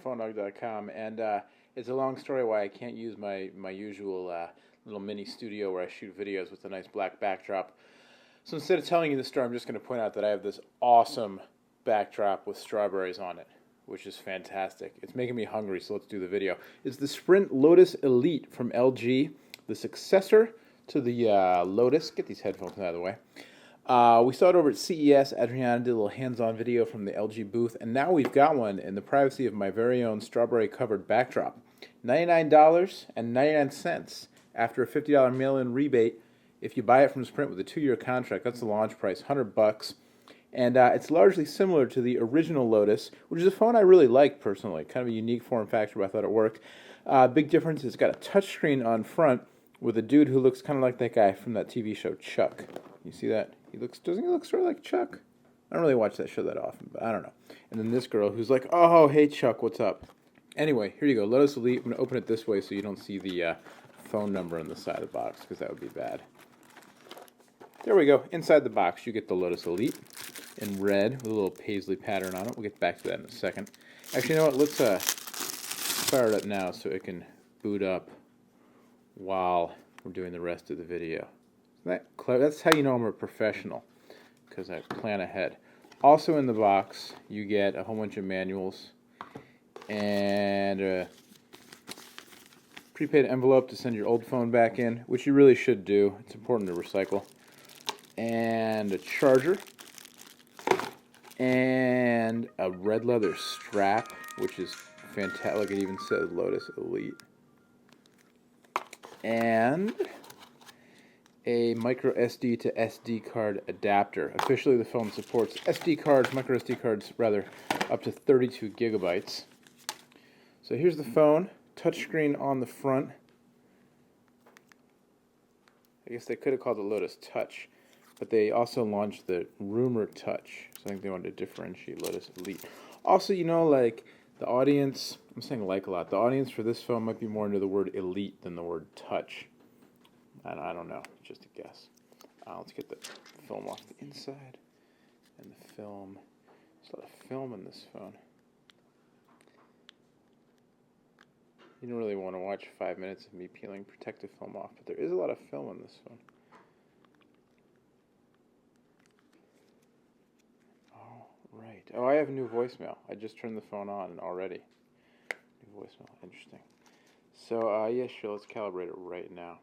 PhoneDog.com, and it's a long story why I can't use my usual little mini studio where I shoot videos with a nice black backdrop. So instead of telling you the story, I'm just going to point out that I have this awesome backdrop with strawberries on it, which is fantastic. It's making me hungry, so let's do the video. It's the Sprint Lotus Elite from LG, the successor to the Lotus. Get these headphones out of the way. We saw it over at CES. Adriana did a little hands-on video from the LG booth, and now we've got one in the privacy of my very own strawberry-covered backdrop. $99.99 after a $50 mail-in rebate if you buy it from Sprint with a 2-year contract. That's the launch price, $100. And it's largely similar to the original Lotus, which is a phone I really like personally. Kind of a unique form factor, but I thought it worked. Big difference is it's got a touchscreen on front with a dude who looks kind of like that guy from that TV show, Chuck. You see that? Doesn't he look sort of like Chuck? I don't really watch that show that often, but I don't know. And then this girl who's like, oh, hey Chuck, what's up? Anyway, here you go, Lotus Elite. I'm going to open it this way so you don't see the phone number on the side of the box, because that would be bad. There we go. Inside the box, you get the Lotus Elite in red with a little paisley pattern on it. We'll get back to that in a second. Actually, you know what? Let's fire it up now so it can boot up while we're doing the rest of the video. Isn't that clever? That's how you know I'm a professional, because I plan ahead. Also in the box, you get a whole bunch of manuals and a prepaid envelope to send your old phone back in, which you really should do. It's important to recycle. And a charger, and a red leather strap, which is fantastic. Like, it even says Lotus Elite. And a micro SD to SD card adapter. Officially, the phone supports SD cards, micro SD cards, rather, up to 32 gigabytes. So here's the phone, touchscreen on the front. I guess they could have called it Lotus Touch, but they also launched the Rumor Touch, so I think they wanted to differentiate Lotus Elite. Also, you know, like, the audience, I'm saying like a lot, the audience for this phone might be more into the word Elite than the word Touch. I don't know, just a guess. Let's get the film off the inside, and the film, there's a lot of film in this phone. You don't really want to watch 5 minutes of me peeling protective film off, but there is a lot of film in this phone. Right. Oh, I have a new voicemail. I just turned the phone on already. New voicemail. Interesting. So, yeah, sure. Let's calibrate it right now.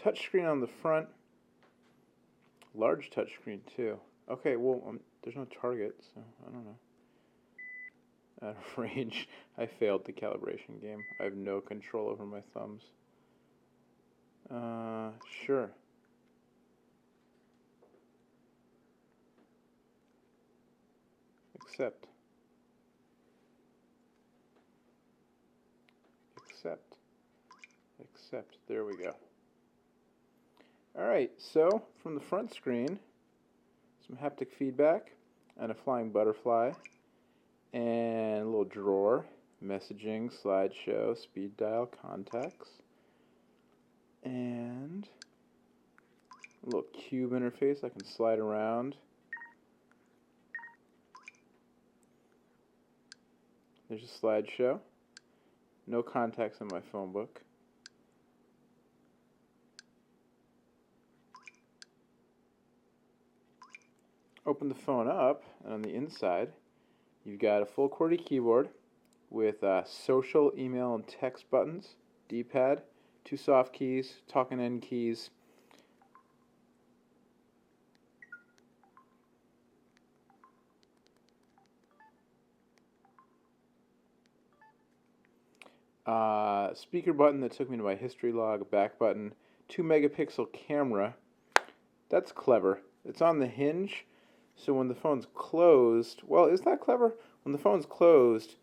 Touchscreen on the front. Large touchscreen, too. Okay, well, there's no target, so I don't know. Out of range. I failed the calibration game. I have no control over my thumbs. Sure. Accept. There we go. Alright, so from the front screen, some haptic feedback, and a flying butterfly, and a little drawer, messaging, slideshow, speed dial, contacts, and a little cube interface I can slide around. There's a slideshow. No contacts in my phone book. Open the phone up, and on the inside, you've got a full QWERTY keyboard with social, email, and text buttons, D-pad, 2 soft keys, talk and end keys, speaker button that took me to my history log, back button, 2 megapixel camera. That's clever. It's on the hinge, so when the phone's closed, well, is that clever? When the phone's closed,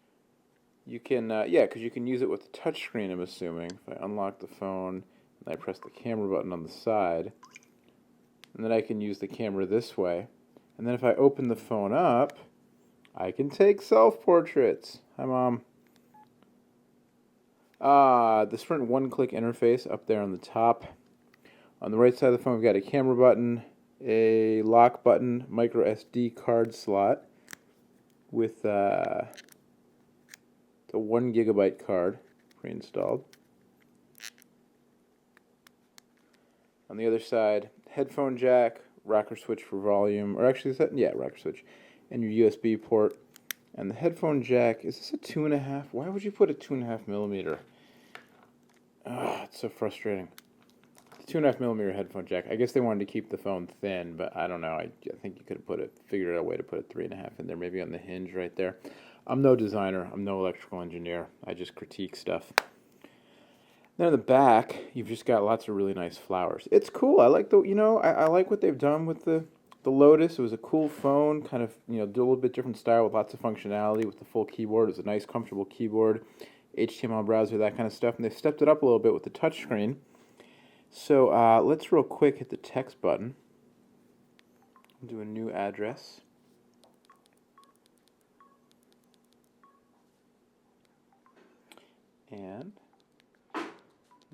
you can, yeah, because you can use it with the touchscreen, I'm assuming. If I unlock the phone, and I press the camera button on the side, and then I can use the camera this way. And then if I open the phone up, I can take self-portraits. Hi, Mom. The Sprint one-click interface up there on the top. On the right side of the phone, we've got a camera button, a lock button, micro SD card slot with a 1 GB card pre-installed. On the other side, headphone jack, rocker switch for volume, or actually, rocker switch, and your USB port. And the headphone jack, is this a 2.5? Why would you put a 2.5 millimeter? It's so frustrating. It's a 2.5 millimeter headphone jack. I guess they wanted to keep the phone thin, but I don't know. I think you could have figured out a way to put a 3.5 in there, maybe on the hinge right there. I'm no designer. I'm no electrical engineer. I just critique stuff. Then in the back, you've just got lots of really nice flowers. It's cool. I like I like what they've done with the Lotus. It was a cool phone, kind of, do a little bit different style with lots of functionality with the full keyboard. It was a nice, comfortable keyboard, HTML browser, that kind of stuff. And they've stepped it up a little bit with the touchscreen. So let's real quick hit the text button. Do a new address. And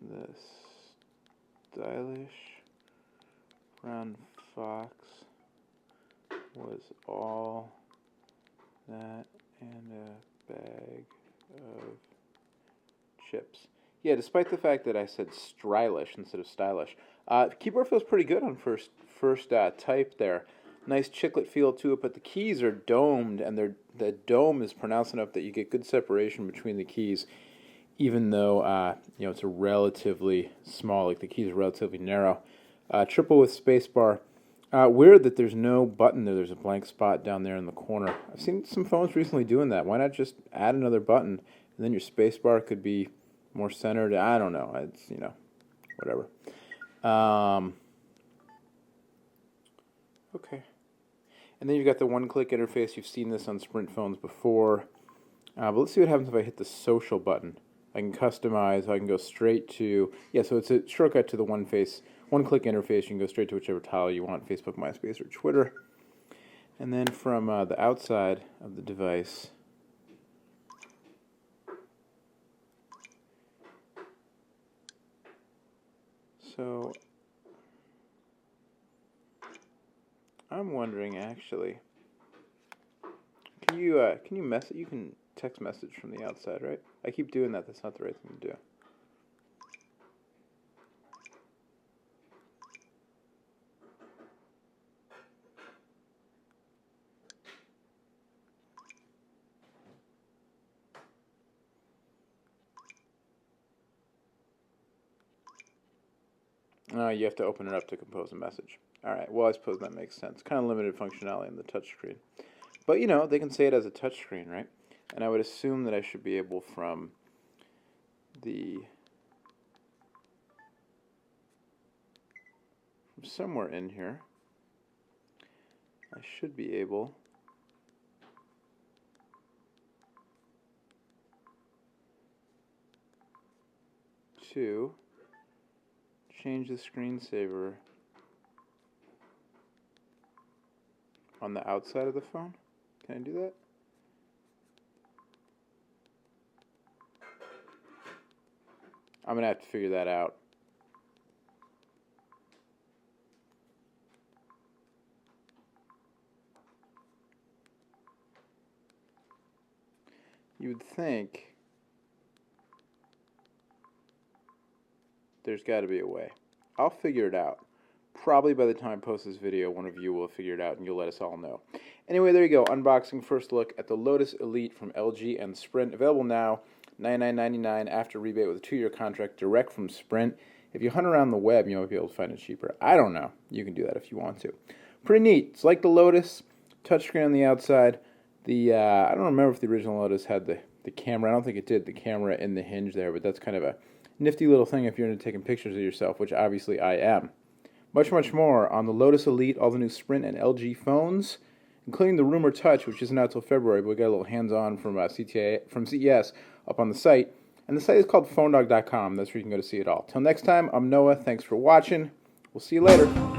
the stylish brown fox was all that and a bag of chips. Yeah, despite the fact that I said stylish instead of stylish. Keyboard feels pretty good on first type there. Nice chiclet feel to it, but the keys are domed, and the dome is pronounced enough that you get good separation between the keys, even though it's a relatively small, like the keys are relatively narrow. Triple with spacebar. Weird that there's no button there. There's a blank spot down there in the corner. I've seen some phones recently doing that. Why not just add another button, and then your spacebar could be more centered? I don't know. It's, whatever. Okay. And then you've got the one-click interface. You've seen this on Sprint phones before. But let's see what happens if I hit the social button. I can customize. I can go straight to, so it's a shortcut to the one-click interface. You can go straight to whichever tile you want, Facebook, MySpace, or Twitter. And then from the outside of the device, so I'm wondering, actually, can you message? You can text message from the outside, right? I keep doing that. That's not the right thing to do. You have to open it up to compose a message. All right, well, I suppose that makes sense. Kind of limited functionality on the touchscreen. But, they can say it as a touchscreen, right? And I would assume that I should be able from somewhere in here, I should be able to change the screensaver on the outside of the phone. Can I do that? I'm going to have to figure that out. You would think there's got to be a way. I'll figure it out. Probably by the time I post this video, one of you will figure it out and you'll let us all know. Anyway, there you go. Unboxing, first look at the Lotus Elite from LG and Sprint. Available now, $99.99 after rebate with a 2-year contract direct from Sprint. If you hunt around the web, you might be able to find it cheaper. I don't know. You can do that if you want to. Pretty neat. It's like the Lotus, touchscreen on the outside. I don't remember if the original Lotus had the camera. I don't think it did, the camera in the hinge there, but that's kind of a nifty little thing if you're into taking pictures of yourself, which obviously I am. Much, much more on the Lotus Elite, all the new Sprint and LG phones, including the Rumor Touch, which isn't out till February, but we got a little hands-on from CES up on the site. And the site is called phonedog.com. That's where you can go to see it all. Till next time, I'm Noah. Thanks for watching. We'll see you later.